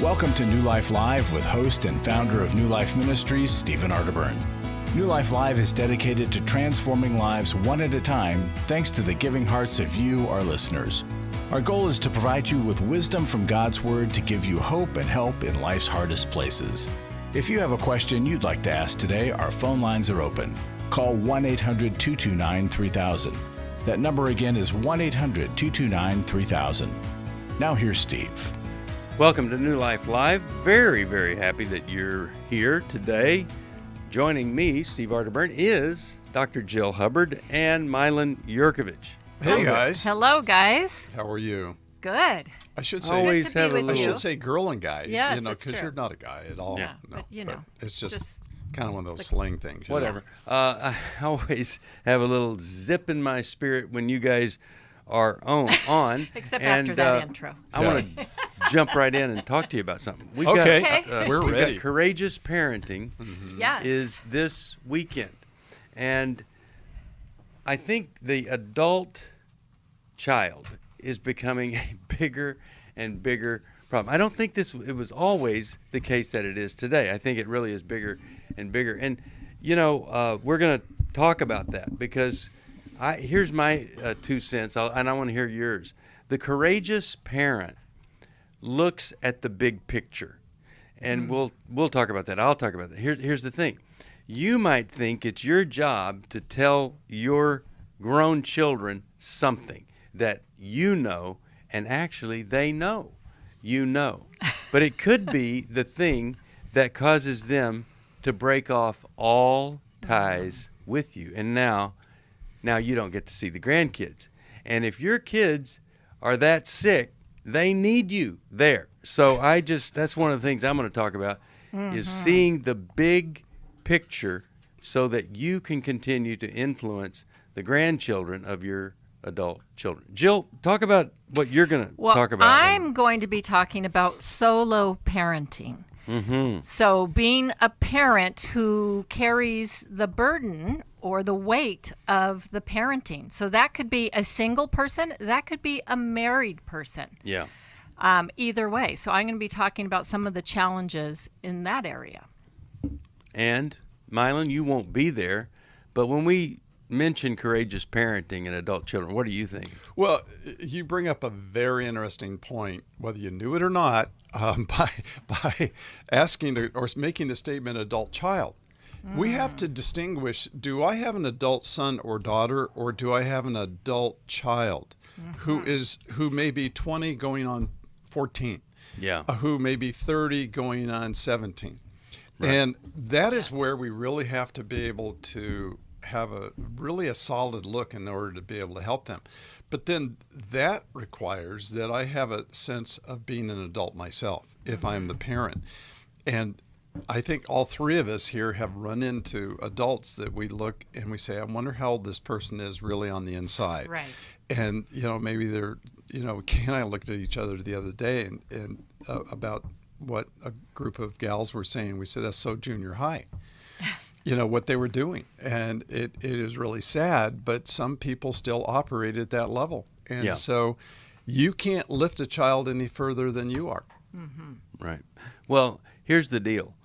Welcome to New Life Live with host and founder of New Life Ministries, Stephen Arterburn. New Life Live is dedicated to transforming lives one at a time thanks to the giving hearts of you, our listeners. Our goal is to provide you with wisdom from God's Word to give you hope and help in life's hardest places. If you have a question you'd like to ask today, our phone lines are open. Call 1-800-229-3000. That number again is 1-800-229-3000. Now here's Steve. Welcome to New Life Live. Very, very happy that you're here today. Joining me, Steve Arterburn, is Dr. Jill Hubbard and Milan Yerkovich. Hey, guys. Hello, guys. How are you? Good. I should say Always have a I little. should say girl and guy. Yes, because that's true. you're not a guy at all. Yeah, No, but, it's just kind of one of those slang things. you know? Whatever. I always have a little zip in my spirit when you guys are on. Except and, after that intro. I want to jump right in and talk to you about something. We've Okay. got, We're we've ready. got Courageous Parenting Yes. is this weekend. And I think the adult child is becoming a bigger and bigger problem. I don't think it was always the case that it is today. I think it really is bigger and bigger. And, we're going to talk about that because here's my 2 cents, and I want to hear yours. The courageous parent looks at the big picture, and we'll talk about that. I'll talk about that. Here's the thing. You might think it's your job to tell your grown children something that you know, and actually they know. You know. But it could be the thing that causes them to break off all ties with you. And now you don't get to see the grandkids. And if your kids are that sick, they need you there. So that's one of the things I'm going to talk about is seeing the big picture so that you can continue to influence the grandchildren of your adult children. Jill, talk about what you're going to talk about. I'm going to be talking about solo parenting. Mm-hmm. So being a parent who carries the burden or the weight of the parenting. So that could be a single person. That could be a married person. Yeah. Either way. So I'm going to be talking about some of the challenges in that area. And, Milan, you won't be there, but when we mention courageous parenting and adult children, what do you think? Well, you bring up a very interesting point, whether you knew it or not, by asking or making the statement adult child. We have to distinguish, do I have an adult son or daughter, or do I have an adult child who may be 20 going on 14, who may be 30 going on 17. Right. And that is where we really have to be able to have a solid look in order to be able to help them. But then that requires that I have a sense of being an adult myself if I'm the parent. And I think all three of us here have run into adults that we look and we say, I wonder how old this person is really on the inside. Right. And, maybe they're, Kay and I looked at each other the other day and about what a group of gals were saying. We said, that's so junior high. What they were doing. And it is really sad, but some people still operate at that level. And so you can't lift a child any further than you are. Mm-hmm. Right. Well, here's the deal.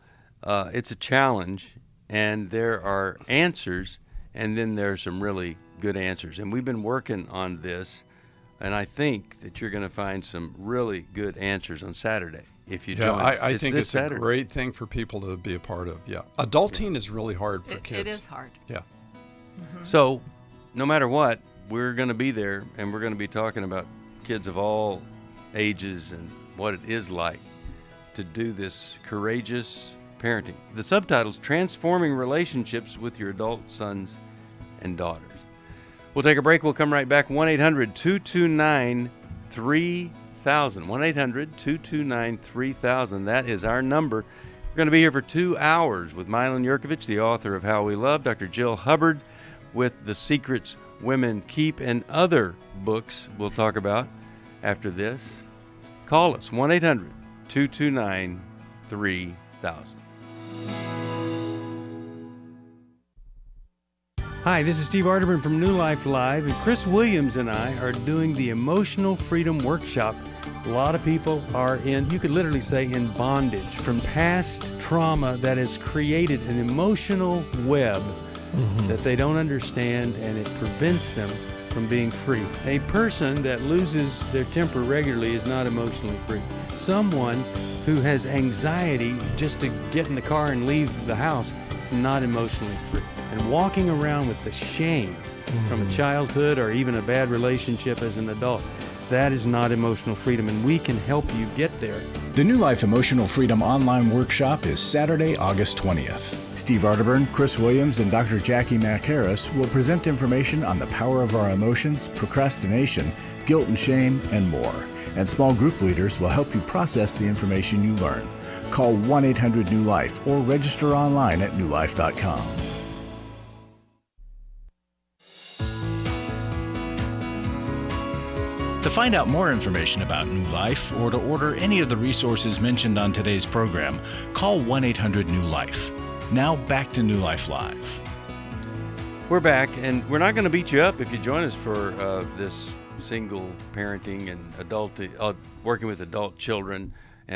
It's a challenge, and there are answers, and then there are some really good answers. And we've been working on this, and I think that you're going to find some really good answers on Saturday. If you join us. I think it's Saturday. a great thing for people to be a part of. Yeah. Adulting is really hard for kids. It is hard. Yeah. Mm-hmm. So, no matter what, we're going to be there, and we're going to be talking about kids of all ages and what it is like to do this courageous parenting. The subtitle's Transforming Relationships with Your Adult Sons and Daughters. We'll take a break. We'll come right back. 1-800-229-3000. 1-800-229-3000. That is our number. We're going to be here for 2 hours with Milan Yerkovich, the author of How We Love, Dr. Jill Hubbard with The Secrets Women Keep, and other books we'll talk about after this. Call us, 1-800-229-3000. Hi, this is Steve Arterburn from New Life Live, and Chris Williams and I are doing the Emotional Freedom Workshop. A lot of people are you could literally say, in bondage from past trauma that has created an emotional web that they don't understand, and it prevents them from being free. A person that loses their temper regularly is not emotionally free. Someone who has anxiety just to get in the car and leave the house is not emotionally free. And walking around with the shame from a childhood or even a bad relationship as an adult, that is not emotional freedom, and we can help you get there. The New Life Emotional Freedom online workshop is Saturday, August 20th. Steve Arterburn, Chris Williams, and Dr. Jackie McHarris will present information on the power of our emotions, procrastination, guilt and shame, and more. And small group leaders will help you process the information you learn. Call 1-800-NEW-LIFE or register online at newlife.com. To find out more information about New Life or to order any of the resources mentioned on today's program, call 1-800-NEW-LIFE. Now back to New Life Live. We're back, and we're not going to beat you up if you join us for this single parenting and adult working with adult children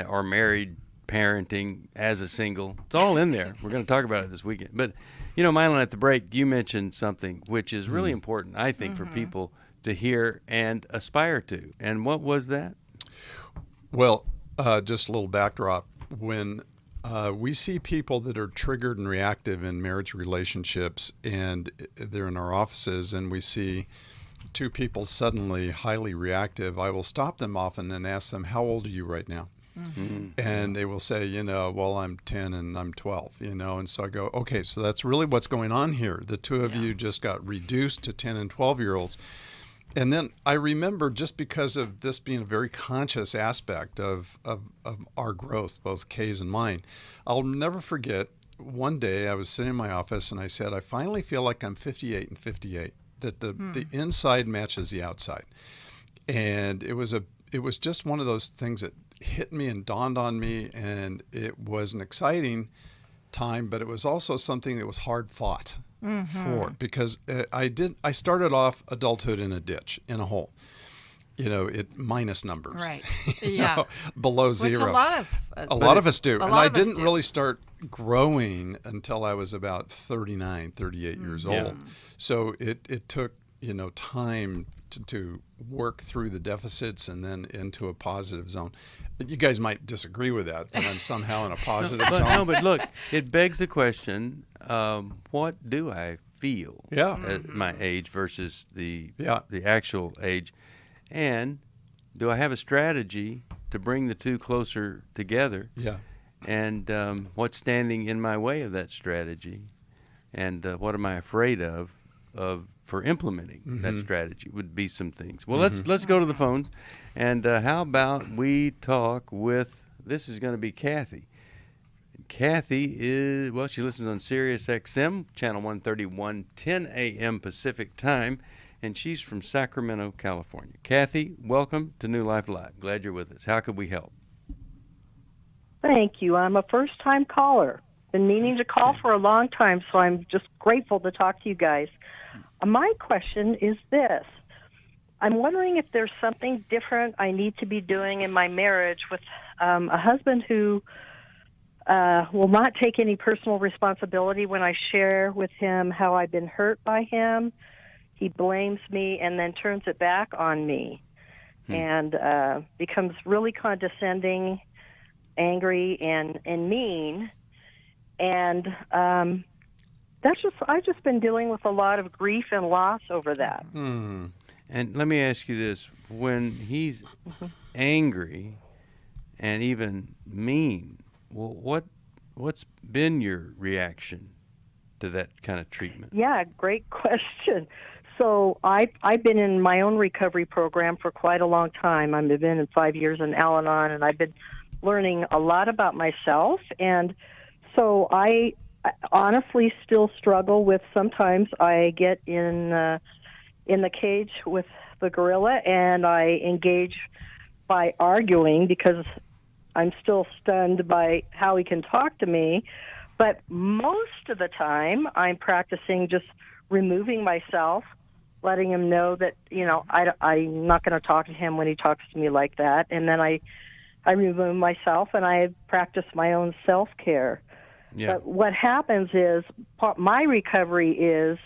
or married parenting as a single. It's all in there. We're going to talk about it this weekend. But, you know, Milan, at the break, you mentioned something which is really important, I think, for people to hear and aspire to. And what was that? Well, just a little backdrop. When we see people that are triggered and reactive in marriage relationships, and they're in our offices, and we see two people suddenly highly reactive, I will stop them often and ask them, how old are you right now? And they will say, well, I'm 10 and I'm 12, and so I go, okay, so that's really what's going on here. The two of you just got reduced to 10 and 12-year-olds. And then I remember, just because of this being a very conscious aspect of our growth, both Kay's and mine, I'll never forget, one day I was sitting in my office and I said, I finally feel like I'm 58 and 58, that the inside matches the outside. And it was just one of those things that hit me and dawned on me, and it was an exciting time, but it was also something that was hard fought. Because I started off adulthood in a ditch, in a hole, it minus numbers, right? Yeah, below zero. Which a lot of us do. And I didn't really start growing until I was about 39, 38 years old. So it took time to work through the deficits and then into a positive zone. You guys might disagree with that I'm somehow in a positive zone. No, but look, it begs the question, what do I feel at my age versus the actual age? And do I have a strategy to bring the two closer together? Yeah. And what's standing in my way of that strategy? And what am I afraid of for implementing that strategy would be some things. Well, let's go to the phones. And how about we talk with, this is going to be Kathy. Kathy she listens on Sirius XM, channel 131, 10 a.m. Pacific time, and she's from Sacramento, California. Kathy, welcome to New Life Live. Glad you're with us. How could we help? Thank you. I'm a first-time caller. Been meaning to call for a long time, so I'm just grateful to talk to you guys. My question is this. I'm wondering if there's something different I need to be doing in my marriage with a husband who will not take any personal responsibility when I share with him how I've been hurt by him. He blames me and then turns it back on me and becomes really condescending, angry, and mean. And I've just been dealing with a lot of grief and loss over that. And let me ask you this. When he's angry and even mean, well, what's been your reaction to that kind of treatment? Yeah, great question. So I've been in my own recovery program for quite a long time. I've been in 5 years in Al-Anon, and I've been learning a lot about myself. And so I honestly still struggle with, sometimes I get in the cage with the gorilla and I engage by arguing because I'm still stunned by how he can talk to me. But most of the time I'm practicing just removing myself, letting him know that, I'm not going to talk to him when he talks to me like that. And then I remove myself and I practice my own self-care. Yeah. But what happens is my recovery is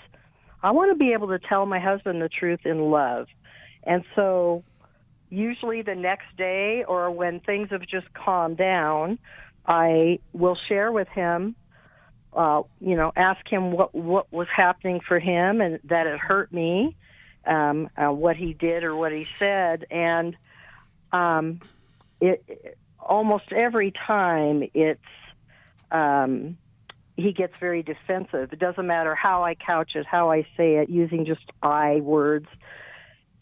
I want to be able to tell my husband the truth in love. And so usually the next day or when things have just calmed down, I will share with him, ask him what was happening for him and that it hurt me, what he did or what he said. And it almost every time he gets very defensive. It doesn't matter how I couch it, how I say it, using just I words,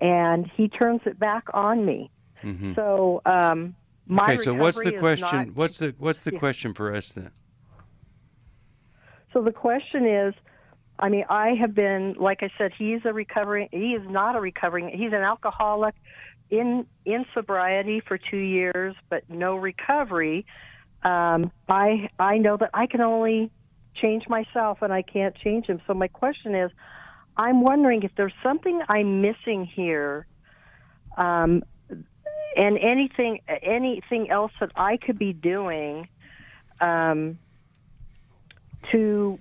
and he turns it back on me. Mm-hmm. So my okay. So what's the recovery is question? not- What's the question for us then? So the question is, I have been, like I said, he is not a recovering, he's an alcoholic in sobriety for 2 years, but no recovery. I know that I can only change myself and I can't change him. So my question is, I'm wondering if there's something I'm missing here, and anything else that I could be doing, to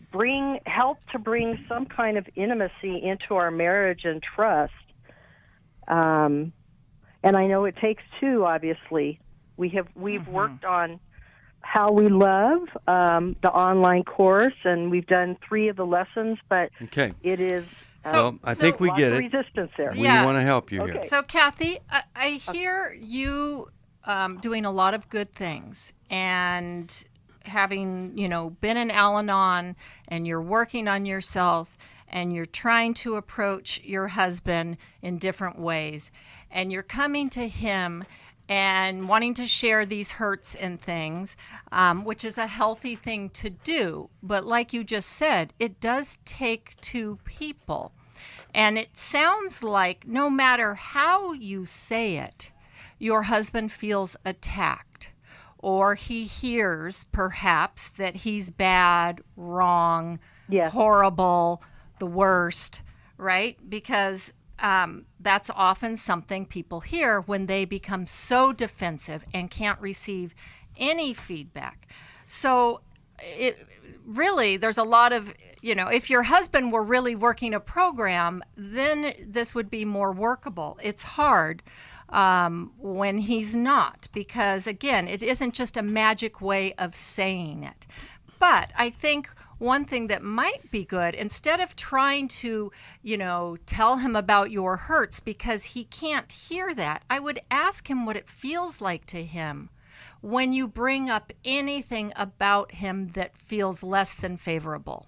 help to bring some kind of intimacy into our marriage and trust. And I know it takes two, obviously. We've worked on How We Love, the online course, and we've done 3 of the lessons, but Okay. it is So I think we lots get of it. resistance there. We Yeah. want to help you here. Okay. So, Kathy, I hear you doing a lot of good things and having, been in Al-Anon, and you're working on yourself and you're trying to approach your husband in different ways, and you're coming to him and wanting to share these hurts and things, which is a healthy thing to do. But like you just said, it does take 2 people. And it sounds like no matter how you say it, your husband feels attacked, or he hears perhaps that he's bad, wrong, Yes. horrible, the worst, right? Because that's often something people hear when they become so defensive and can't receive any feedback. So really, there's a lot of, if your husband were really working a program, then this would be more workable. It's hard when he's not, because again, it isn't just a magic way of saying it. But I think one thing that might be good, instead of trying to, tell him about your hurts because he can't hear that, I would ask him what it feels like to him when you bring up anything about him that feels less than favorable.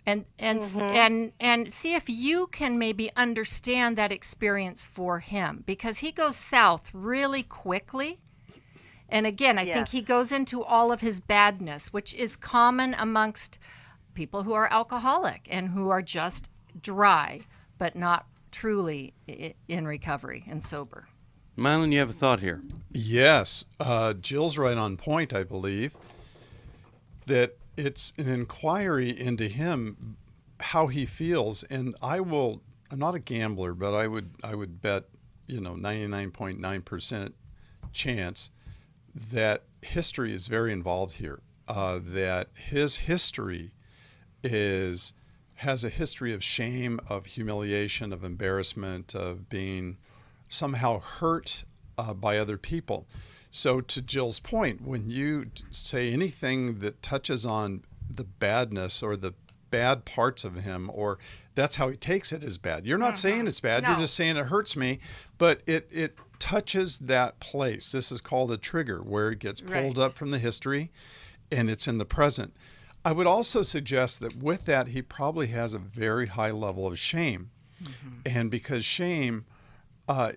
And see if you can maybe understand that experience for him, because he goes south really quickly. And again, I think he goes into all of his badness, which is common amongst people who are alcoholic and who are just dry, but not truly in recovery and sober. Milan, you have a thought here. Yes. Jill's right on point, I believe, that it's an inquiry into him, how he feels. And I'm not a gambler, but I would bet, 99.9% chance that history is very involved here, that his history has a history of shame, of humiliation, of embarrassment, of being somehow hurt by other people. So to Jill's point, when you say anything that touches on the badness or the bad parts of him, or that's how he takes it as bad. You're not saying it's bad. No. You're just saying it hurts me, but it touches that place. This is called a trigger, where it gets pulled up from the history and it's in the present. I would also suggest that with that, he probably has a very high level of shame. And because shame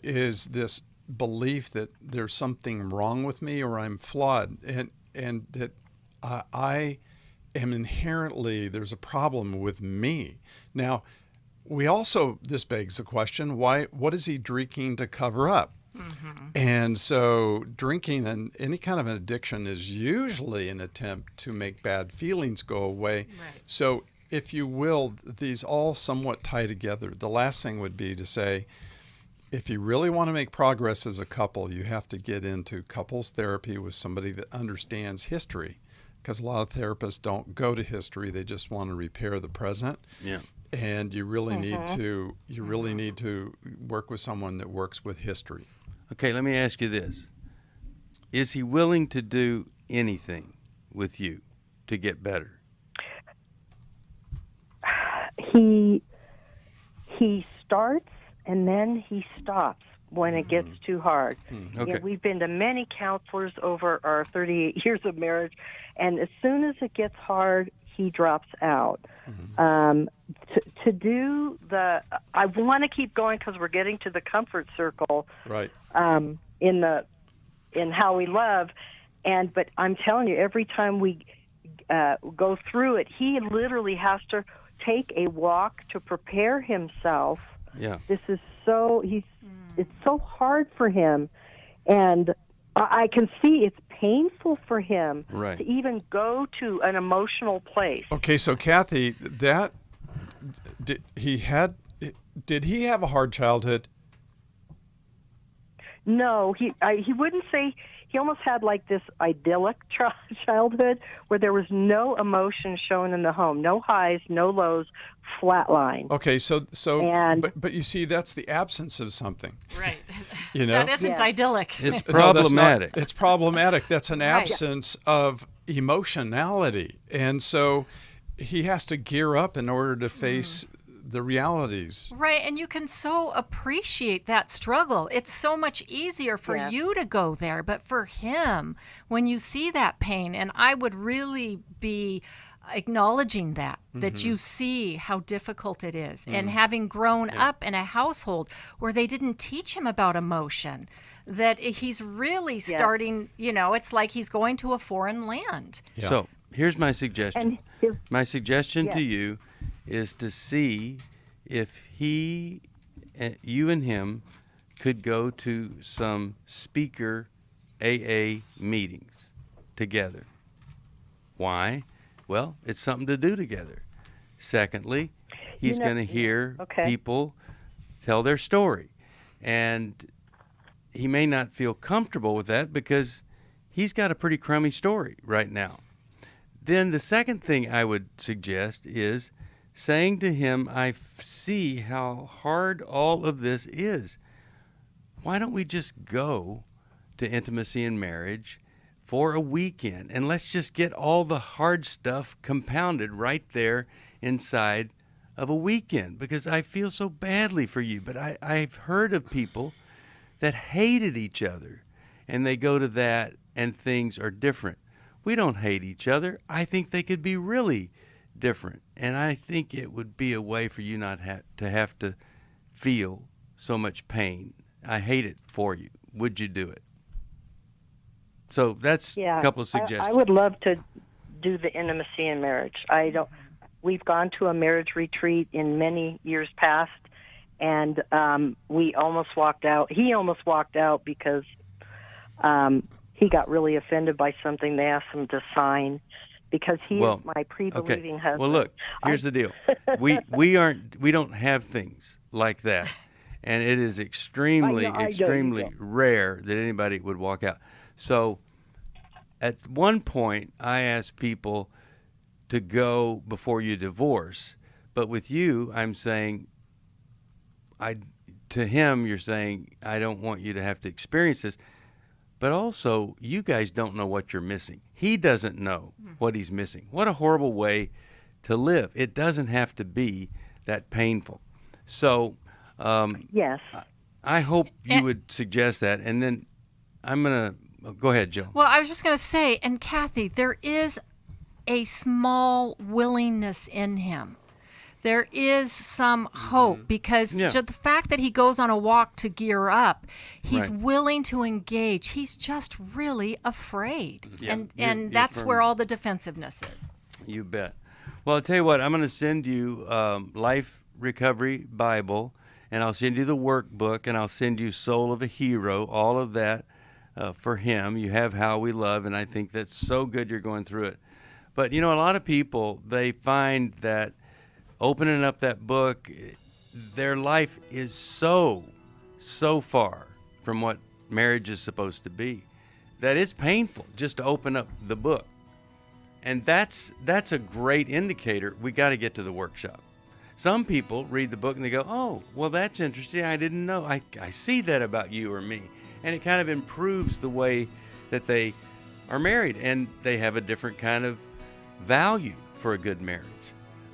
is this belief that there's something wrong with me or I'm flawed, and that I am inherently, there's a problem with me. Now, this begs the question, what is he drinking to cover up? And so drinking and any kind of an addiction is usually an attempt to make bad feelings go away. Right. So if you will, these all somewhat tie together. The last thing would be to say, if you really want to make progress as a couple, you have to get into couples therapy with somebody that understands history, because a lot of therapists don't go to history; they just want to repair the present. Yeah. And you really need to work with someone that works with history. Okay, let me ask you this: is he willing to do anything with you to get better? He starts and then he stops when it gets too hard. Okay. Yeah, we've been to many counselors over our 38 years of marriage, and as soon as it gets hard, he drops out. To do the, I want to keep going because we're getting to the comfort circle, Right. in how we love, but I'm telling you, every time we go through it, he literally has to take a walk to prepare himself. Yeah. This is it's so hard for him, and I can see it's painful for him Right. to even go to an emotional place. Okay, so Kathy, did he have a hard childhood? No, he wouldn't say. He almost had like this idyllic childhood where there was no emotion shown in the home, no highs, no lows, flat line. Okay, so And- but you see, that's the absence of something. Right. You know? That isn't Yeah. idyllic. It's No, that's not- problematic. it's problematic. That's an Right. absence of emotionality, and so he has to gear up in order to face the realities. Right, and you can so appreciate that struggle. It's so much easier for Yeah. you to go there, but for him, when you see that pain, and I would really be acknowledging that you see how difficult it is. And having grown up in a household where they didn't teach him about emotion, that he's really starting, it's like he's going to a foreign land. Yeah. So here's my suggestion. And My suggestion to Yes. you is to see if you and him could go to some speaker AA meetings together. Why? Well, it's something to do together. Secondly, he's going to hear Okay. people tell their story. And he may not feel comfortable with that because he's got a pretty crummy story right now. Then the second thing I would suggest is saying to him, I see how hard all of this is. Why don't we just go to intimacy and marriage for a weekend, and let's just get all the hard stuff compounded right there inside of a weekend, because I feel so badly for you. But I've heard of people that hated each other, and they go to that and things are different. We don't hate each other. I think they could be really different, and I think it would be a way for you not to have to feel so much pain. I hate it for you. Would you do it? So that's a couple of suggestions. I would love to do the intimacy in marriage. We've gone to a marriage retreat in many years past, and we almost walked out. He almost walked out because he got really offended by something they asked him to sign, because he is my pre-believing husband. Well, look, here's the deal. We don't have things like that, and it is extremely rare that anybody would walk out. So at one point, I asked people to go before you divorce, but with you, I'm saying, to him, you're saying, I don't want you to have to experience this, but also you guys don't know what you're missing. He doesn't know what he's missing. What a horrible way to live. It doesn't have to be that painful. So Yes. I hope you would suggest that, and then I'm going to go ahead, Jill. Well, I was just going to say, and Kathy, there is a small willingness in him. There is some hope, because just the fact that he goes on a walk to gear up, he's willing to engage. He's just really afraid. Yeah. And that's where all the defensiveness is. You bet. Well, I'll tell you what, I'm going to send you Life Recovery Bible, and I'll send you the workbook, and I'll send you Soul of a Hero, all of that for him. You have How We Love, and I think that's so good you're going through it. But, a lot of people, they find that opening up that book, their life is so far from what marriage is supposed to be that it's painful just to open up the book. And that's a great indicator. We got to get to the workshop. Some people read the book and they go, oh, well, that's interesting. I didn't know. I see that about you or me. And it kind of improves the way that they are married, and they have a different kind of value for a good marriage.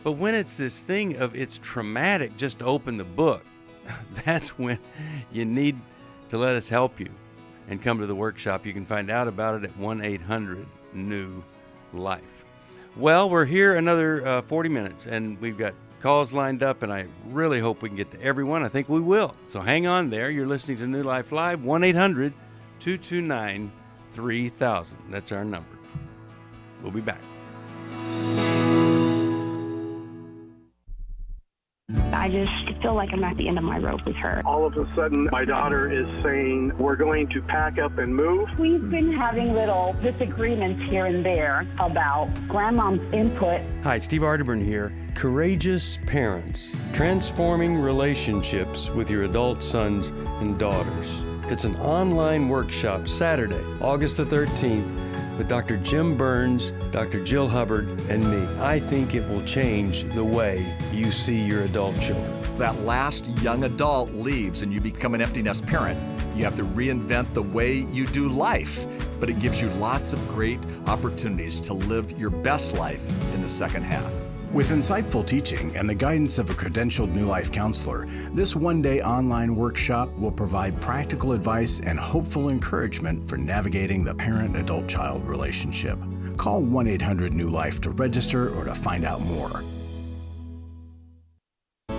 But when it's this thing of it's traumatic just to open the book, that's when you need to let us help you and come to the workshop. You can find out about it at 1-800-NEW-LIFE. Well, we're here another 40 minutes, and we've got calls lined up, and I really hope we can get to everyone. I think we will. So hang on there. You're listening to New Life Live, 1-800-229-3000. That's our number. We'll be back. I just feel like I'm at the end of my rope with her. All of a sudden, my daughter is saying, we're going to pack up and move. We've been having little disagreements here and there about grandmom's input. Hi, Steve Arterburn here. Courageous Parents, Transforming Relationships with Your Adult Sons and Daughters. It's an online workshop Saturday, August the 13th, with Dr. Jim Burns, Dr. Jill Hubbard, and me. I think it will change the way you see your adult children. That last young adult leaves and you become an empty nest parent. You have to reinvent the way you do life, but it gives you lots of great opportunities to live your best life in the second half. With insightful teaching and the guidance of a credentialed New Life counselor, this one-day online workshop will provide practical advice and hopeful encouragement for navigating the parent-adult-child relationship. Call 1-800-NEW-LIFE to register or to find out more.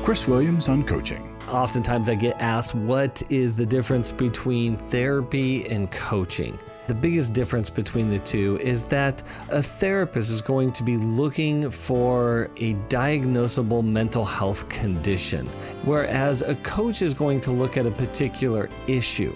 Chris Williams on coaching. Oftentimes I get asked, what is the difference between therapy and coaching? The biggest difference between the two is that a therapist is going to be looking for a diagnosable mental health condition, whereas a coach is going to look at a particular issue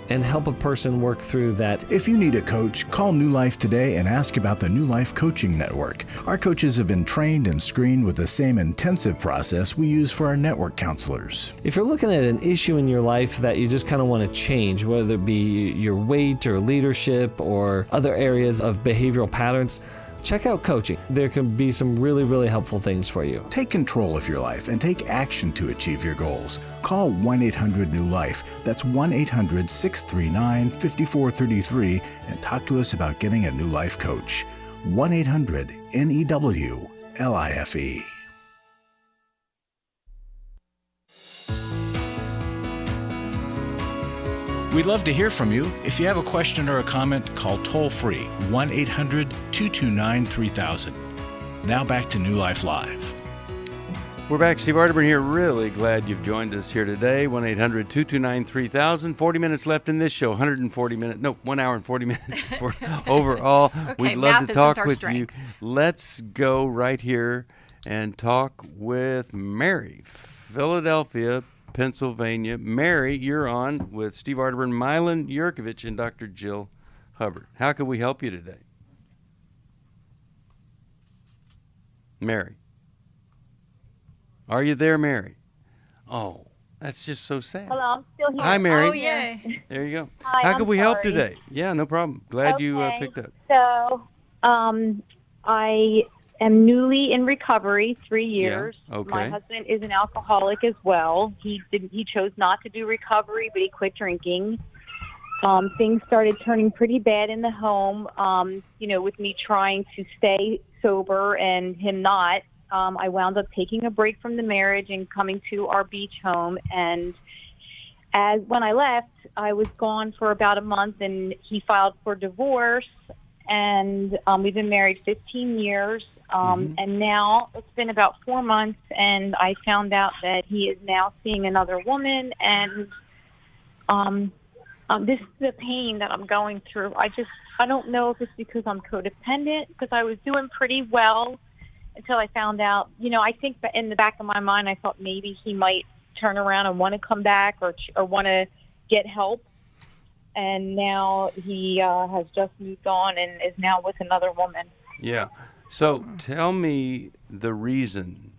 and help a person work through that. If you need a coach, call New Life today and ask about the New Life Coaching Network. Our coaches have been trained and screened with the same intensive process we use for our network counselors. If you're looking at an issue in your life that you just kind of want to change, whether it be your weight or leadership or other areas of behavioral patterns, check out coaching. There can be some really, really helpful things for you. Take control of your life and take action to achieve your goals. Call 1-800-NEW-LIFE. That's 1-800-639-5433 and talk to us about getting a New Life coach. 1-800-NEW-LIFE. We'd love to hear from you. If you have a question or a comment, call toll-free 1-800-229-3000. Now back to New Life Live. We're back. Steve Arterburn here. Really glad you've joined us here today. 1-800-229-3000. 40 minutes left in this show. 1 hour and 40 minutes overall. Okay, we'd love to talk with strength. you. Let's go right here and talk with Mary, Philadelphia, Pennsylvania. Mary, you're on with Steve Arterburn, Milan Yerkovich, and Dr. Jill Hubbard. How can we help you today? Mary. Are you there, Mary? Oh, that's just so sad. Hello, I'm still here. Hi, Mary. Oh, yay. There you go. Hi, How I'm can we help sorry. today? Yeah, no problem. Glad you picked up. So, I am newly in recovery, 3 years. Yeah, okay. My husband is an alcoholic as well. He chose not to do recovery, but he quit drinking. Things started turning pretty bad in the home, with me trying to stay sober and him not. I wound up taking a break from the marriage and coming to our beach home. And when I left, I was gone for about a month, and he filed for divorce. And we've been married 15 years. And now it's been about 4 months, and I found out that he is now seeing another woman. And this is the pain that I'm going through. I don't know if it's because I'm codependent, because I was doing pretty well until I found out. I think that in the back of my mind, I thought maybe he might turn around and want to come back or want to get help. And now he has just moved on and is now with another woman. Yeah. So tell me the reason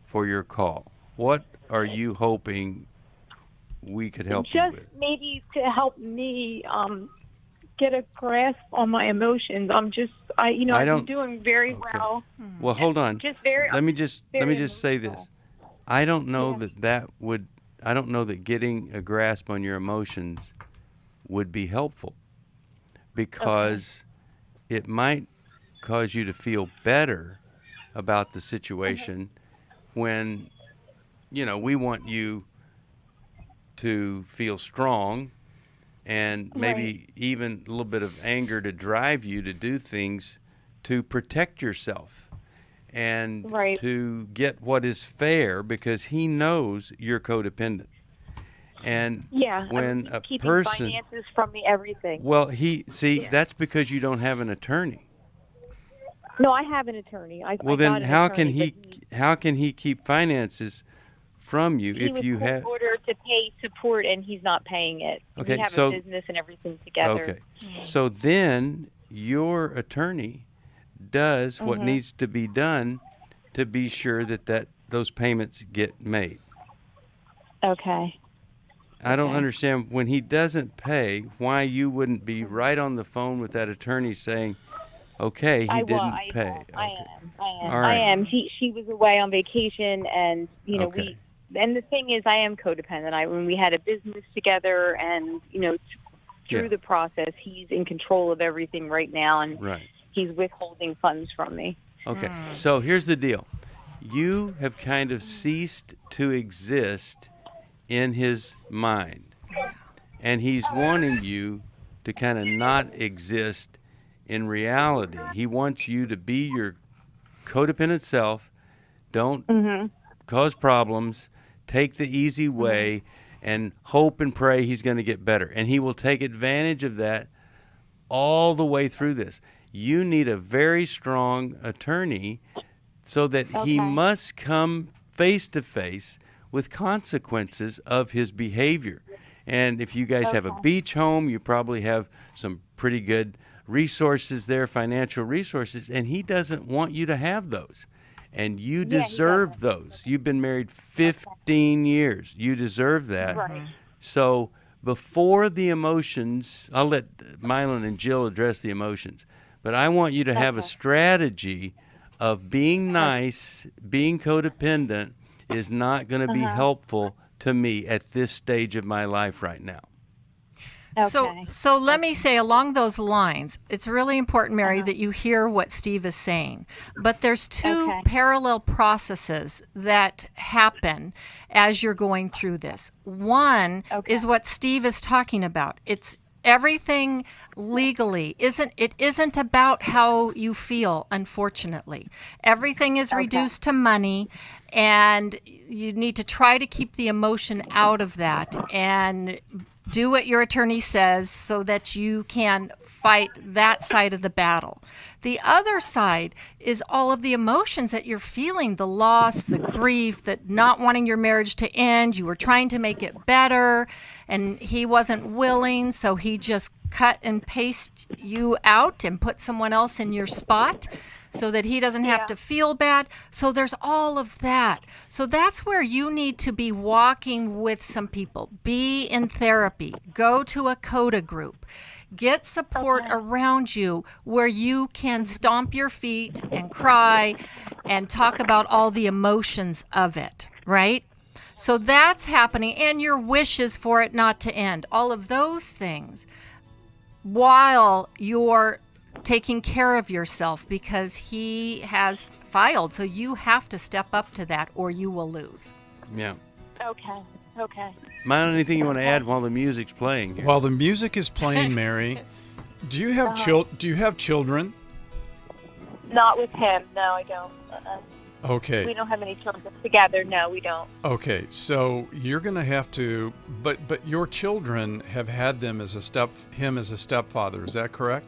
for your call. What are you hoping we could help you Just with? maybe to help me get a grasp on my emotions. I've been doing very well. Well, hold on. Just very. Let me just say emotional. this. I don't know I don't know that getting a grasp on your emotions would be helpful, because it might cause you to feel better about the situation when, we want you to feel strong, and maybe even a little bit of anger to drive you to do things to protect yourself and to get what is fair, because he knows you're codependent. And when a keeping person finances from me, everything. Well, that's because you don't have an attorney. No, I have an attorney. Well, then how can he keep finances from you if you have? He was ordered to pay support, and he's not paying it. Okay, we have so a business and everything together. Okay, so then your attorney does what needs to be done to be sure that those payments get made. Okay. I don't understand, when he doesn't pay, why you wouldn't be right on the phone with that attorney saying, okay, he didn't pay. I am. All right. I am. She was away on vacation, and Okay. and the thing is, I am codependent. When we had a business together, and through the process, he's in control of everything right now, and he's withholding funds from me. Okay, so here's the deal. You have kind of ceased to exist in his mind, and he's wanting you to kind of not exist in reality. He wants you to be your codependent self, don't cause problems, take the easy way, and hope and pray he's going to get better. And he will take advantage of that all the way through this. You need a very strong attorney so that he must come face to face with consequences of his behavior. And if you guys have a beach home, you probably have some pretty good resources there, financial resources, and he doesn't want you to have those. And you deserve those. You've been married 15 years. You deserve that. Right. So before the emotions, I'll let Milan and Jill address the emotions, but I want you to have a strategy of being nice, being codependent is not going to be helpful to me at this stage of my life right now. Okay. So let me say along those lines, it's really important, Mary, that you hear what Steve is saying. But there's two parallel processes that happen as you're going through this. One is what Steve is talking about. It's everything legally isn't about how you feel, unfortunately. Everything is reduced to money, and you need to try to keep the emotion out of that and do what your attorney says so that you can fight that side of the battle. The other side is all of the emotions that you're feeling, the loss, the grief, that not wanting your marriage to end. You were trying to make it better, and he wasn't willing, so he just cut and paste you out and put someone else in your spot so that he doesn't have to feel bad. So there's all of that. So that's where you need to be walking with some people. Be in therapy. Go to a CODA group. Get support around you where you can stomp your feet and cry and talk about all the emotions of it, right? So that's happening, and your wishes for it not to end. All of those things while you're taking care of yourself, because he has filed. So you have to step up to that or you will lose. Yeah. Okay. Milan, anything you want to add while the music's playing here? While the music is playing, Mary, do you have children? Not with him. No, I don't. Okay. We don't have any children together. No, we don't. Okay, so you're going to have to, but your children have had him as a stepfather. Is that correct?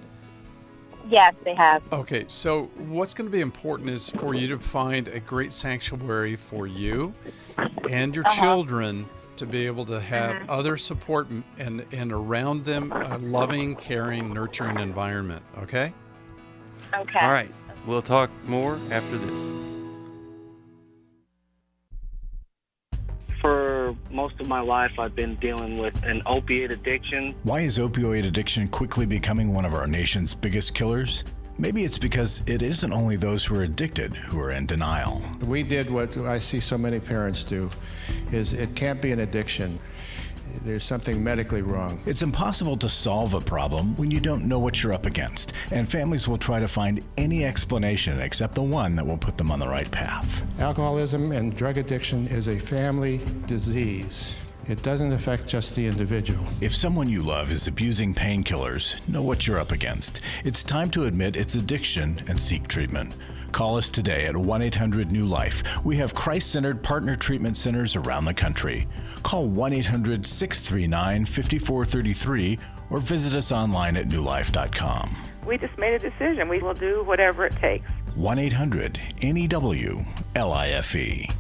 Yes, they have. Okay, so what's going to be important is for you to find a great sanctuary for you and your children to be able to have other support and around them a loving, caring, nurturing environment, okay? Okay. All right. We'll talk more after this. For most of my life, I've been dealing with an opiate addiction. Why is opioid addiction quickly becoming one of our nation's biggest killers? Maybe it's because it isn't only those who are addicted who are in denial. We did what I see so many parents do, is it can't be an addiction. There's something medically wrong. It's impossible to solve a problem when you don't know what you're up against, and families will try to find any explanation except the one that will put them on the right path. Alcoholism and drug addiction is a family disease. It doesn't affect just the individual. If someone you love is abusing painkillers, know what you're up against. It's time to admit it's addiction and seek treatment. Call us today at 1-800-NEW-LIFE. We have Christ-centered partner treatment centers around the country. Call 1-800-639-5433 or visit us online at newlife.com. We just made a decision. We will do whatever it takes. 1-800-NEW-LIFE.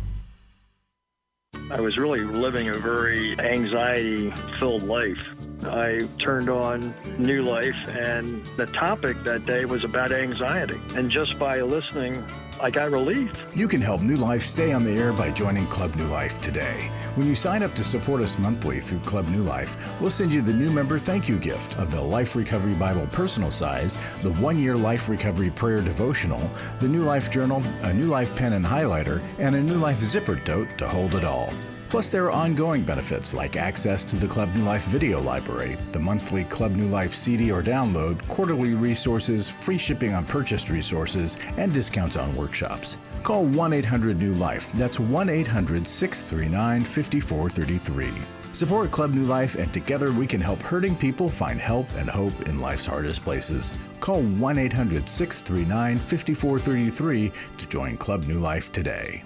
I was really living a very anxiety-filled life. I turned on New Life, and the topic that day was about anxiety. And just by listening, I got relief. You can help New Life stay on the air by joining Club New Life today. When you sign up to support us monthly through Club New Life, we'll send you the new member thank you gift of the Life Recovery Bible personal size, the 1-year Life Recovery Prayer Devotional, the New Life Journal, a New Life pen and highlighter, and a New Life zipper tote to hold it all. Plus, there are ongoing benefits like access to the Club New Life video library, the monthly Club New Life CD or download, quarterly resources, free shipping on purchased resources, and discounts on workshops. Call 1-800-NEW-LIFE. That's 1-800-639-5433. Support Club New Life, and together we can help hurting people find help and hope in life's hardest places. Call 1-800-639-5433 to join Club New Life today.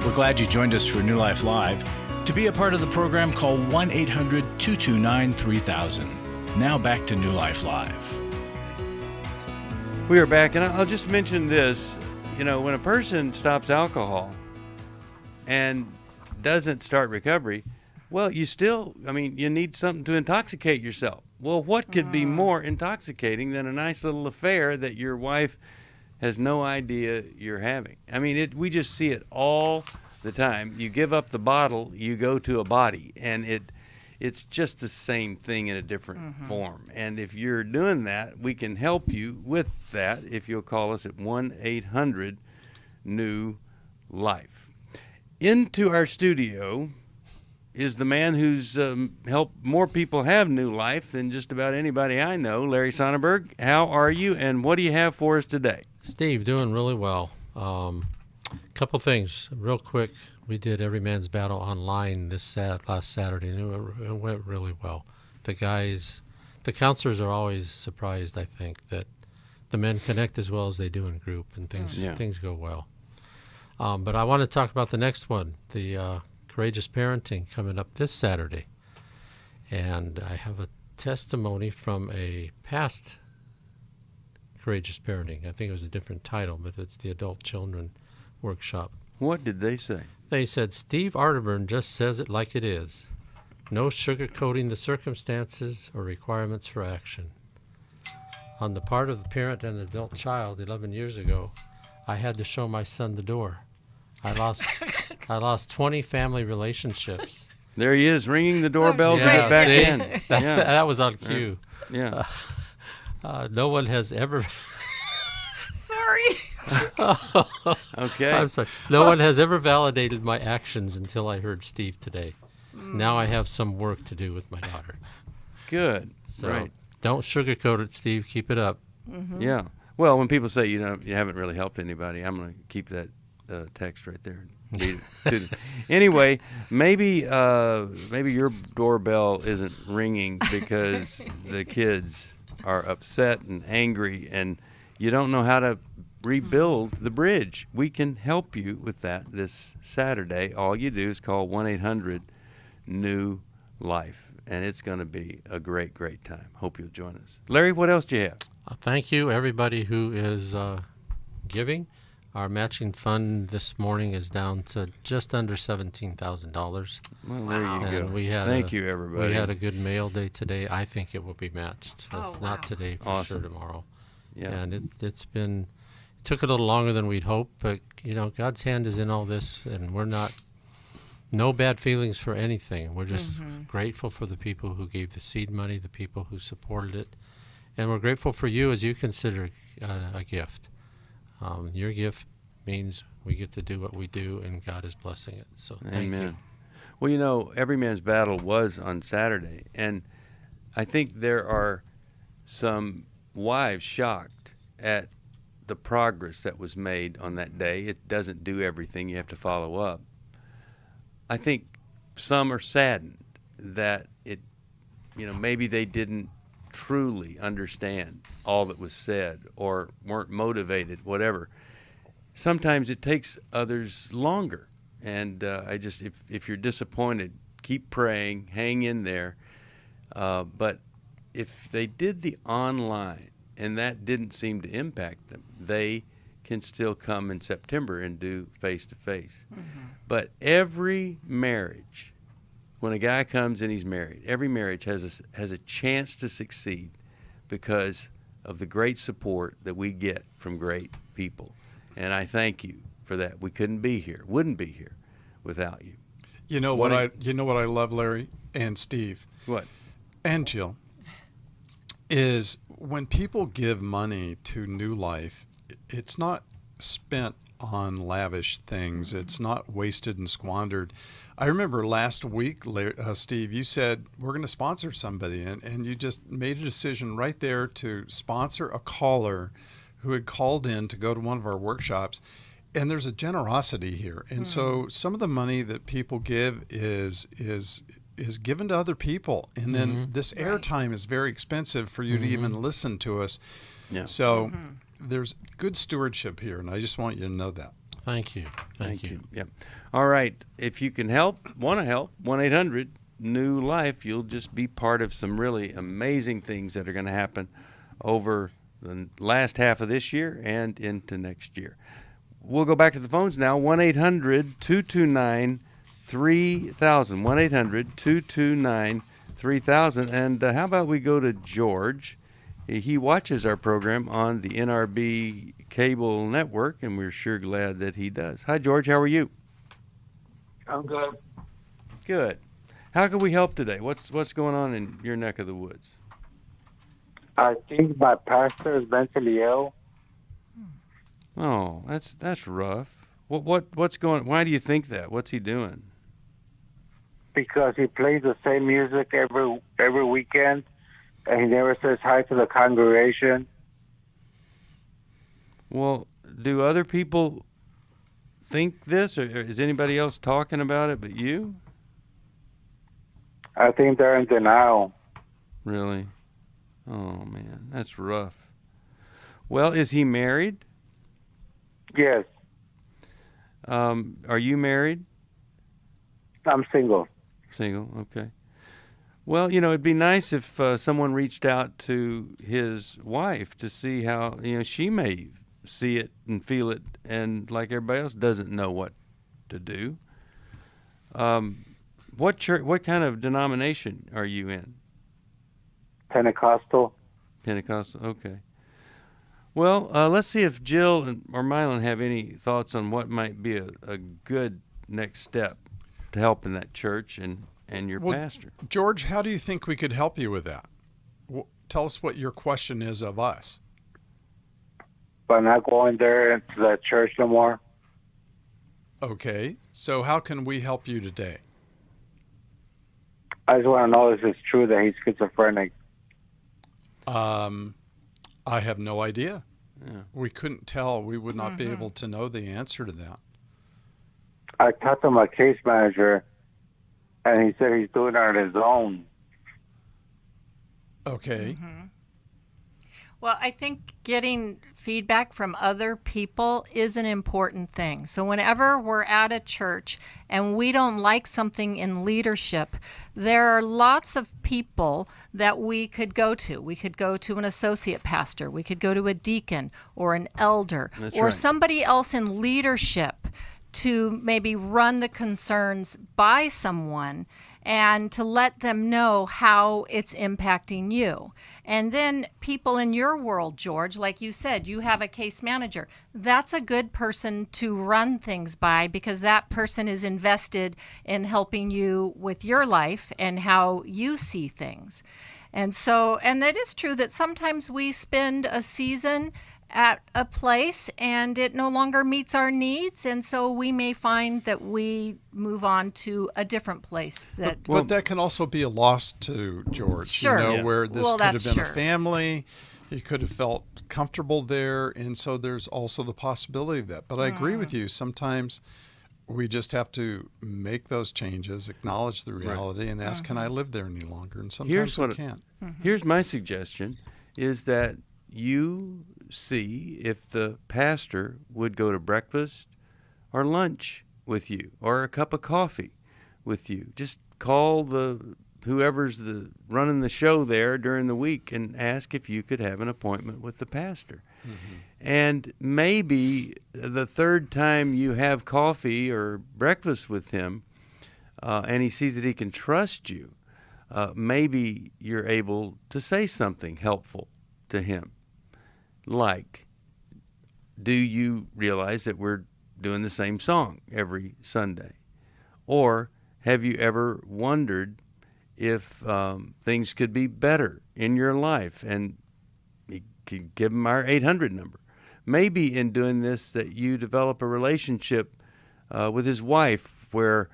We're glad you joined us for New Life Live. To be a part of the program, call 1-800-229-3000. Now back to New Life Live. We are back, and I'll just mention this. You know, when a person stops alcohol and doesn't start recovery, well, you need something to intoxicate yourself. Well, what could be more intoxicating than a nice little affair that your wife has no idea you're having? I mean, we just see it all the time. You give up the bottle, you go to a body, and it's just the same thing in a different form. And if you're doing that, we can help you with that if you'll call us at 1-800-NEW-LIFE. Into our studio is the man who's helped more people have new life than just about anybody I know, Larry Sonnenberg. How are you, and what do you have for us today? Steve, doing really well. Couple things real quick. We did Every Man's Battle online last Saturday, and it went really well. The counselors are always surprised, I think, that the men connect as well as they do in group, and things go well. But I want to talk about the next one, the Courageous Parenting, coming up this Saturday. And I have a testimony from a past Courageous Parenting. I think it was a different title, but it's the Adult Children Workshop. What did they say? They said, Steve Arterburn just says it like it is. No sugarcoating the circumstances or requirements for action. On the part of the parent and the adult child 11 years ago, I had to show my son the door. I lost 20 family relationships. There he is, ringing the doorbell to get back in. That was on cue. Yeah. No one has ever... Sorry. Okay. I'm sorry. No one has ever validated my actions until I heard Steve today. Now I have some work to do with my daughter. Good. So right. Don't sugarcoat it, Steve. Keep it up. Mm-hmm. Yeah. Well, when people say you haven't really helped anybody, I'm going to keep that text right there. Anyway, maybe your doorbell isn't ringing because the kids are upset and angry, and you don't know how to rebuild the bridge. We can help you with that this Saturday. All you do is call 1-800-NEW-LIFE, and it's going to be a great, great time. Hope you'll join us. Larry, what else do you have? Thank you, everybody who is giving. Our matching fund this morning is down to just under $17,000. Well, there you go. We had Thank you, everybody. We had a good mail day today. I think it will be matched. If not today, for sure tomorrow. Yeah. And it took a little longer than we'd hoped, but God's hand is in all this, and we're not. No bad feelings for anything. We're just grateful for the people who gave the seed money, the people who supported it, and we're grateful for you as you consider a gift. Your gift means we get to do what we do, and God is blessing it. So thank you. Well, Every Man's Battle was on Saturday, and I think there are some wives shocked at the progress that was made on that day. It doesn't do everything. You have to follow up. I think some are saddened that maybe they didn't truly understand all that was said or weren't motivated, whatever. Sometimes it takes others longer. And if you're disappointed, keep praying, hang in there. But if they did the online and that didn't seem to impact them, they can still come in September and do face-to-face. But every marriage, when a guy comes and he's married, every marriage has a chance to succeed because of the great support that we get from great people. And I thank you for that. We wouldn't be here without you. You know what I love, Larry and Steve? What? And Jill, is when people give money to New Life, it's not spent on lavish things. It's not wasted and squandered. I remember last week, Steve, you said we're going to sponsor somebody, and you just made a decision right there to sponsor a caller who had called in to go to one of our workshops. And there's a generosity here. And so some of the money that people give is given to other people. And then this airtime is very expensive for you to even listen to us. Yeah. So there's good stewardship here, and I just want you to know that. Thank you. Thank you. Yep. All right. If you can want to help, 1-800-NEW-LIFE. You'll just be part of some really amazing things that are going to happen over the last half of this year and into next year. We'll go back to the phones now. 1-800-229-3000. 1-800-229-3000. And how about we go to George? He watches our program on the NRB cable network, and we're sure glad that he does. Hi, George. How are you? I'm good. Good. How can we help today? What's going on in your neck of the woods? I think my pastor is mentally ill. Oh, that's rough. What's going? Why do you think that? What's he doing? Because he plays the same music every weekend, and he never says hi to the congregation. Well, do other people think this, or is anybody else talking about it but you? I think they're in denial. Really? Oh, man, that's rough. Well, is he married? Yes. Are you married? I'm single. Single, okay. Well, it'd be nice if someone reached out to his wife to see how, she may see it and feel it, and like everybody else doesn't know what to do. What church? What kind of denomination are you in? Pentecostal. Pentecostal, okay. Well, let's see if Jill or Milan have any thoughts on what might be a good next step to help in that church and your pastor. George, how do you think we could help you with that? Tell us what your question is of us. By not going there into the church no more. Okay, so how can we help you today? I just want to know if it's true that he's schizophrenic. I have no idea. Yeah. We couldn't tell. We would not be able to know the answer to that. I talked to my case manager, and he said he's doing it on his own. Okay. Well, I think getting feedback from other people is an important thing. So whenever we're at a church and we don't like something in leadership, there are lots of people that we could go to. We could go to an associate pastor. We could go to a deacon or an elder or somebody else in leadership to maybe run the concerns by someone and to let them know how it's impacting you. And then people in your world, George, like you said, you have a case manager. That's a good person to run things by because that person is invested in helping you with your life and how you see things. And so, and it is true that sometimes we spend a season at a place and it no longer meets our needs, and so we may find that we move on to a different place. But that can also be a loss to George, sure. Where this could have been a family, he could have felt comfortable there, and so there's also the possibility of that. But I agree with you, sometimes we just have to make those changes, acknowledge the reality, and ask, can I live there any longer? And sometimes we can't. Here's my suggestion, is that you see if the pastor would go to breakfast or lunch with you or a cup of coffee with you. Just call whoever's running the show there during the week and ask if you could have an appointment with the pastor. And maybe the third time you have coffee or breakfast with him and he sees that he can trust you, maybe you're able to say something helpful to him. Like, do you realize that we're doing the same song every Sunday? Or have you ever wondered if things could be better in your life? And you could give them our 800 number. Maybe in doing this that you develop a relationship with his wife where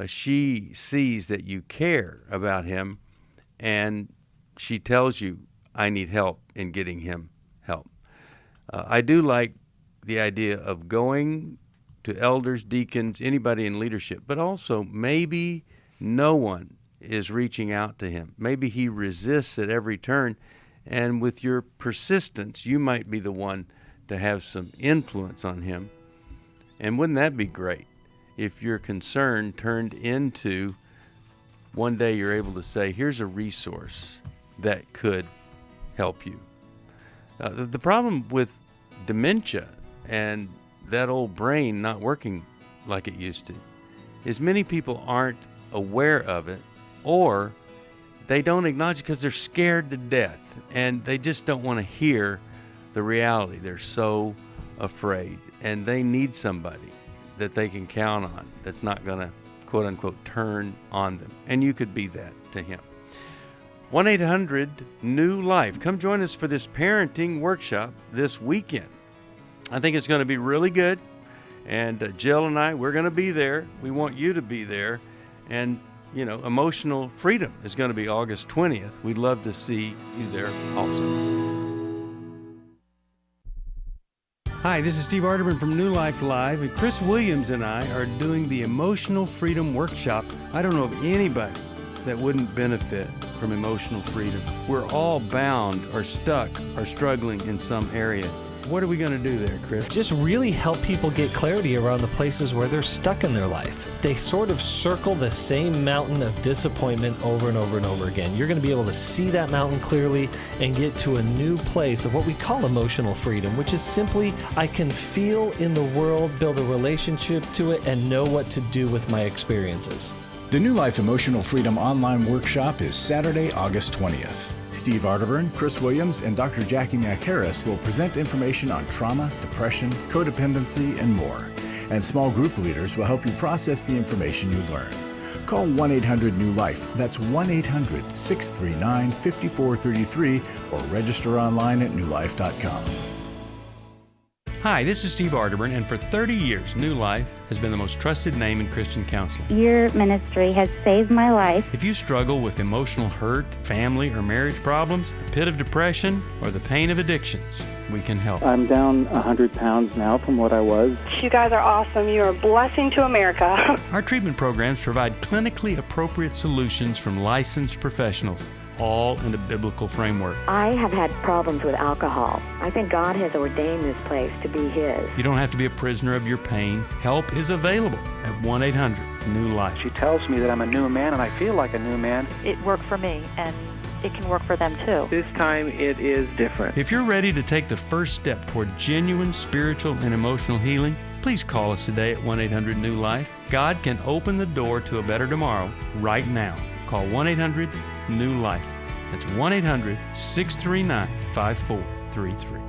she sees that you care about him and she tells you, I need help in getting him help. I do like the idea of going to elders, deacons, anybody in leadership, but also maybe no one is reaching out to him. Maybe he resists at every turn, and with your persistence, you might be the one to have some influence on him. And wouldn't that be great if your concern turned into one day you're able to say, here's a resource that could help you. The problem with dementia and that old brain not working like it used to is many people aren't aware of it, or they don't acknowledge it because they're scared to death and they just don't want to hear the reality. They're so afraid, and they need somebody that they can count on that's not going to, quote unquote, turn on them. And you could be that to him. 1-800-NEW-LIFE. Come join us for this parenting workshop this weekend. I think it's going to be really good. And Jill and I, we're going to be there. We want you to be there. And, emotional freedom is going to be August 20th. We'd love to see you there also. Hi, this is Steve Arterburn from New Life Live, and Chris Williams and I are doing the Emotional Freedom Workshop. I don't know of anybody that wouldn't benefit from emotional freedom. We're all bound or stuck or struggling in some area. What are we going to do there, Chris? Just really help people get clarity around the places where they're stuck in their life. They sort of circle the same mountain of disappointment over and over and over again. You're going to be able to see that mountain clearly and get to a new place of what we call emotional freedom, which is simply I can feel in the world, build a relationship to it, and know what to do with my experiences. The New Life Emotional Freedom Online Workshop is Saturday, August 20th. Steve Arterburn, Chris Williams, and Dr. Jackie McHarris will present information on trauma, depression, codependency, and more. And small group leaders will help you process the information you learn. Call 1-800-NEW-LIFE. That's 1-800-639-5433 or register online at newlife.com. Hi, this is Steve Arterburn, and for 30 years, New Life has been the most trusted name in Christian counseling. Your ministry has saved my life. If you struggle with emotional hurt, family or marriage problems, the pit of depression, or the pain of addictions, we can help. I'm down 100 pounds now from what I was. You guys are awesome. You're a blessing to America. Our treatment programs provide clinically appropriate solutions from licensed professionals. all in the biblical framework. I have had problems with alcohol. I think God has ordained this place to be His. You don't have to be a prisoner of your pain. Help is available at 1-800-NEW-LIFE. She tells me that I'm a new man, and I feel like a new man. It worked for me, and it can work for them too. This time it is different. If you're ready to take the first step toward genuine spiritual and emotional healing, please call us today at 1-800-NEW-LIFE. God can open the door to a better tomorrow right now. Call 1-800-NEW-LIFE. That's 1-800-639-5433.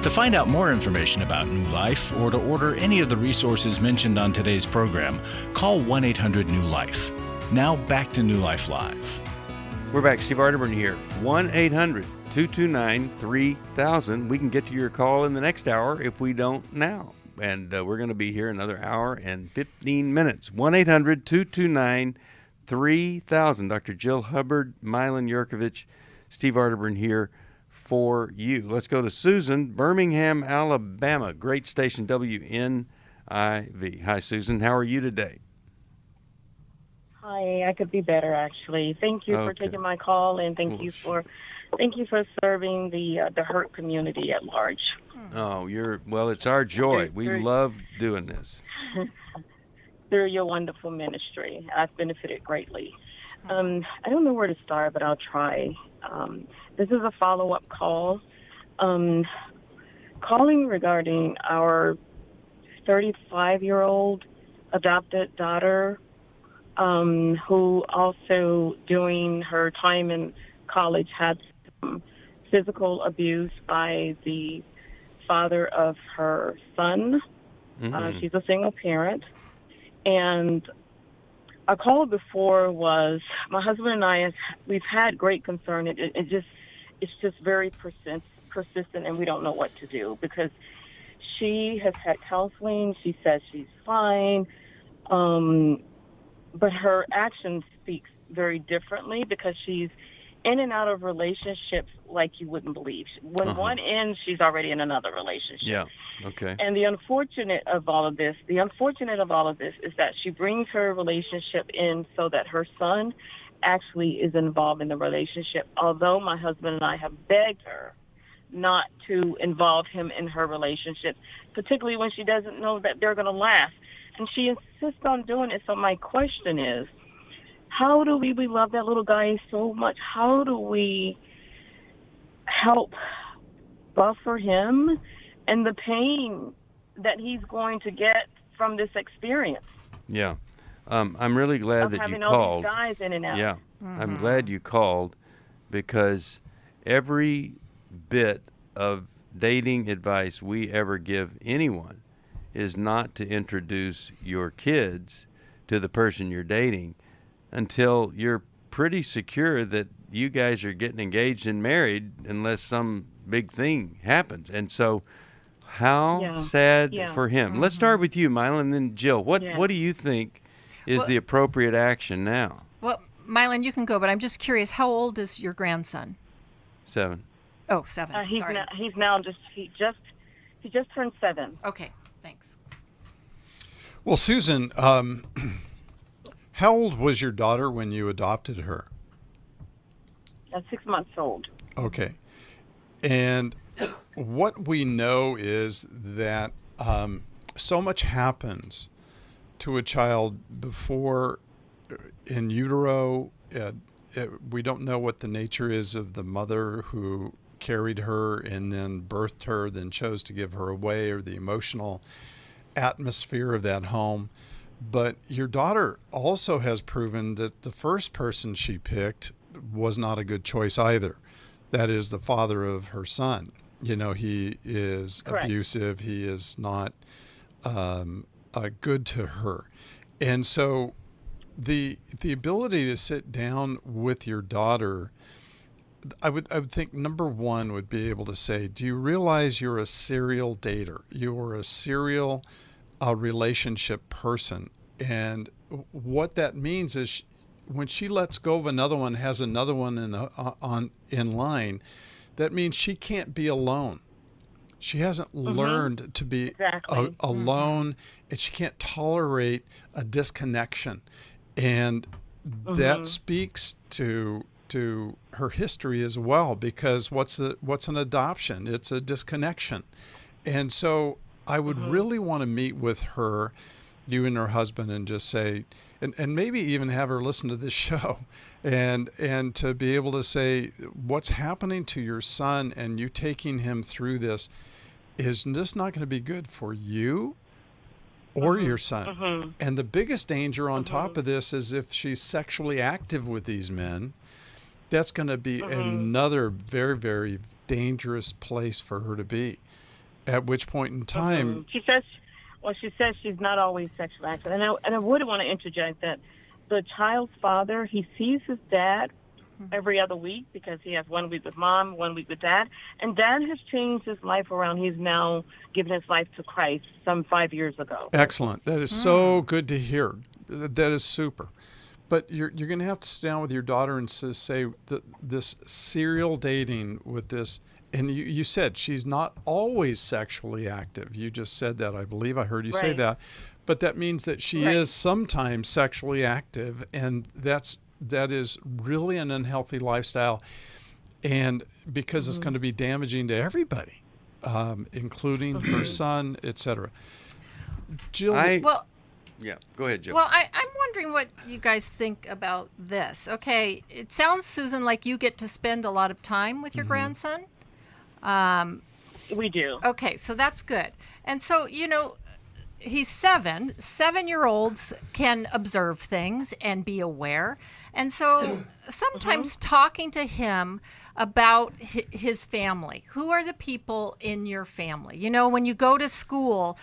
To find out more information about New Life or to order any of the resources mentioned on today's program, call 1-800-NEW-LIFE. Now back to New Life Live. We're back. Steve Arterburn here. 1-800-229-3000. We can get to your call in the next hour if we don't now. And we're going to be here another hour and 15 minutes. 1-800-229-3000. Dr. Jill Hubbard, Milan Yerkovich, Steve Arterburn here for you. Let's go to Susan, Birmingham, Alabama. Great station, WNIV. Hi, Susan. How are you today? Hi, I could be better actually. Thank you for taking my call, and thank you for serving the hurt community at large. Oh, it's our joy. We love doing this. Through your wonderful ministry, I've benefited greatly. I don't know where to start, but I'll try. This is a follow-up call. Calling regarding our 35-year-old adopted daughter, who also during her time in college had some physical abuse by the father of her son. Mm-hmm. She's a single parent. And a call before was my husband and I, we've had great concern. It's just very persistent, and we don't know what to do because she has had counseling. She says she's fine. But her actions speak very differently because she's in and out of relationships like you wouldn't believe. When one ends, she's already in another relationship. Yeah. Okay. And the unfortunate of all of this is that she brings her relationship in so that her son actually is involved in the relationship, although my husband and I have begged her not to involve him in her relationship, particularly when she doesn't know that they're going to last. And she insists on doing it. So my question is, how do we love that little guy so much? How do we help buffer him and the pain that he's going to get from this experience? Yeah. I'm really glad that you called. All these guys in and out. Yeah. Mm-hmm. I'm glad you called because every bit of dating advice we ever give anyone is not to introduce your kids to the person you're dating until you're pretty secure that you guys are getting engaged and married unless some big thing happens. And so how sad for him. Mm-hmm. Let's start with you, Milan, and then Jill. What do you think is the appropriate action now? Well, Milan, you can go, but I'm just curious, how old is your grandson? 7. Oh, 7. He just turned 7. Okay. Thanks. Well, Susan, how old was your daughter when you adopted her? 6 months old. Okay. And what we know is that so much happens to a child before in utero. We don't know what the nature is of the mother who carried her and then birthed her, then chose to give her away, or the emotional atmosphere of that home. But your daughter also has proven that the first person she picked was not a good choice either. That is the father of her son. You know, he is abusive. He is not good to her. And so the ability to sit down with your daughter, I would think number one would be able to say, do you realize you're a serial dater? You're a serial relationship person. And what that means is when she lets go of another one, has another one in line, that means she can't be alone. She hasn't learned to be alone, and she can't tolerate a disconnection. And that speaks to her history as well, because what's an adoption? It's a disconnection. And so I would really want to meet with her, you and her husband, and just say, and maybe even have her listen to this show, and to be able to say, what's happening to your son and you taking him through this is just not going to be good for you or your son. And the biggest danger on top of this is if she's sexually active with these men, that's going to be another very, very dangerous place for her to be. At which point in time, she says she's not always sexually active, and I would want to interject that the child's father, he sees his dad every other week, because he has 1 week with mom, 1 week with dad, and dad has changed his life around. He's now given his life to Christ some 5 years ago. Excellent. That is so good to hear. That is super. But you're going to have to sit down with your daughter and say this serial dating with this. And you said she's not always sexually active. You just said that. I believe I heard you say that. But that means that she is sometimes sexually active, and that is really an unhealthy lifestyle. And because it's going to be damaging to everybody, including her son, etc. Jill, yeah, go ahead, Jill. Well, I'm wondering what you guys think about this. Okay, it sounds, Susan, like you get to spend a lot of time with your grandson. We do. Okay, so that's good. And so, he's 7. 7-year-olds can observe things and be aware. And so sometimes talking to him about his family. Who are the people in your family? When you go to school,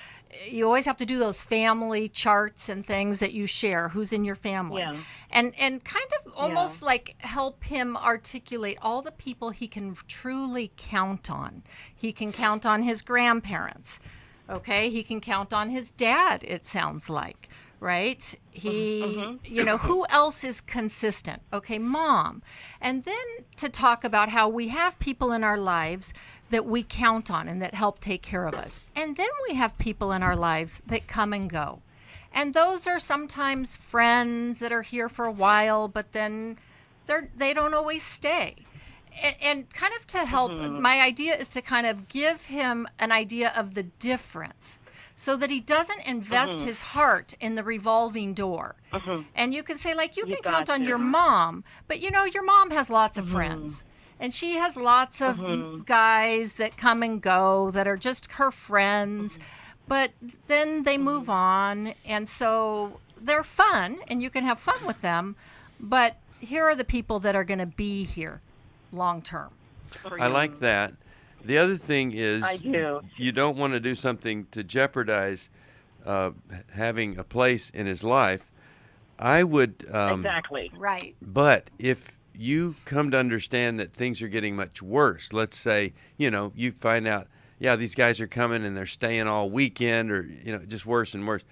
you always have to do those family charts and things that you share. Who's in your family? Yeah. And kind of almost like help him articulate all the people he can truly count on. He can count on his grandparents. Okay, he can count on his dad, it sounds like, right? He, who else is consistent? Okay, mom. And then to talk about how we have people in our lives that we count on and that help take care of us. And then we have people in our lives that come and go. And those are sometimes friends that are here for a while, but then they don't always stay. And kind of to help, my idea is to kind of give him an idea of the difference so that he doesn't invest his heart in the revolving door. And you can say, like, you can count on your mom, but, your mom has lots of friends. And she has lots of guys that come and go that are just her friends. But then they move on. And so they're fun, and you can have fun with them. But here are the people that are going to be here long term. I like that. The other thing is, you don't want to do something to jeopardize having a place in his life. I would exactly right. But if you come to understand that things are getting much worse, let's say you find out, these guys are coming and they're staying all weekend, or just worse and worse,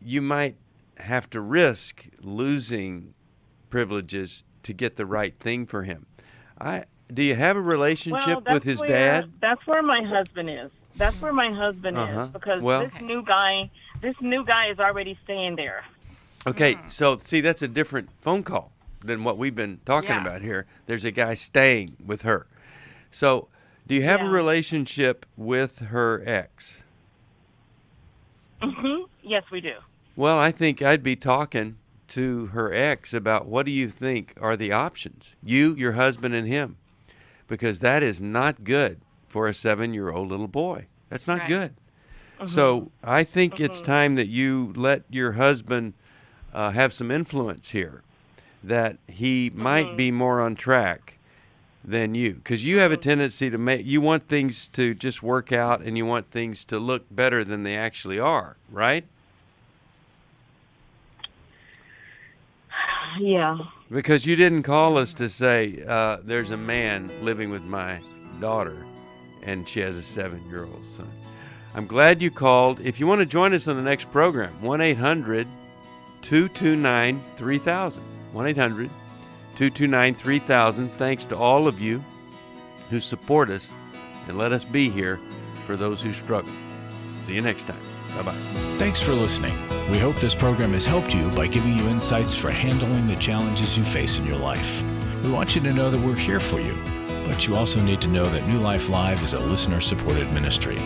you might have to risk losing privileges to get the right thing for him. Do you have a relationship with his dad? That's where my husband is. That's where my husband is, because this new guy is already staying there. Okay, so see, that's a different phone call than what we've been talking about here. There's a guy staying with her. So, do you have a relationship with her ex? Yes, we do. Well, I think I'd be talking to her ex about what do you think are the options, you, your husband, and him, because that is not good for a 7-year-old little boy. That's not good. So I think it's time that you let your husband have some influence here, that he might be more on track than you, because you have a tendency to you want things to just work out, and you want things to look better than they actually are, right? Yeah. Because you didn't call us to say, there's a man living with my daughter and she has a 7-year-old son. I'm glad you called. If you want to join us on the next program, 1-800-229-3000. 1-800-229-3000. Thanks to all of you who support us and let us be here for those who struggle. See you next time. Bye-bye. Thanks for listening. We hope this program has helped you by giving you insights for handling the challenges you face in your life. We want you to know that we're here for you, but you also need to know that New Life Live is a listener-supported ministry.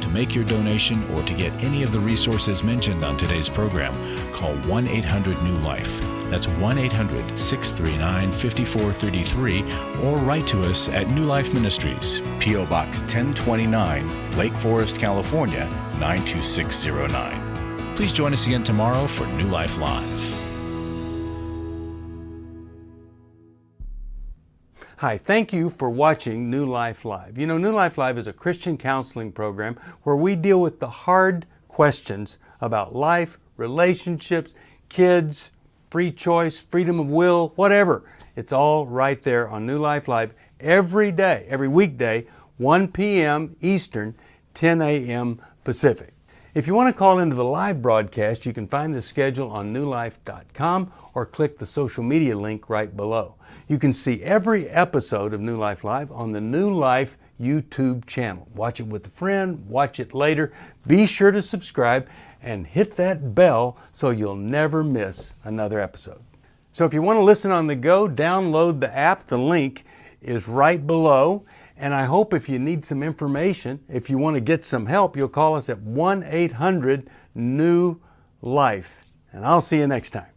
To make your donation or to get any of the resources mentioned on today's program, call 1-800-NEW-LIFE. That's 1-800-639-5433, or write to us at New Life Ministries, P.O. Box 1029, Lake Forest, California, 92609. Please join us again tomorrow for New Life Live. Hi, thank you for watching New Life Live. You know, New Life Live is a Christian counseling program where we deal with the hard questions about life, relationships, kids, free choice, freedom of will, whatever. It's all right there on New Life Live every day, every weekday, 1 p.m. Eastern, 10 a.m. Pacific. If you want to call into the live broadcast, you can find the schedule on newlife.com or click the social media link right below. You can see every episode of New Life Live on the New Life YouTube channel. Watch it with a friend, watch it later. Be sure to subscribe and hit that bell so you'll never miss another episode. So if you want to listen on the go, download the app. The link is right below. And I hope if you need some information, if you want to get some help, you'll call us at 1-800-NEW-LIFE. And I'll see you next time.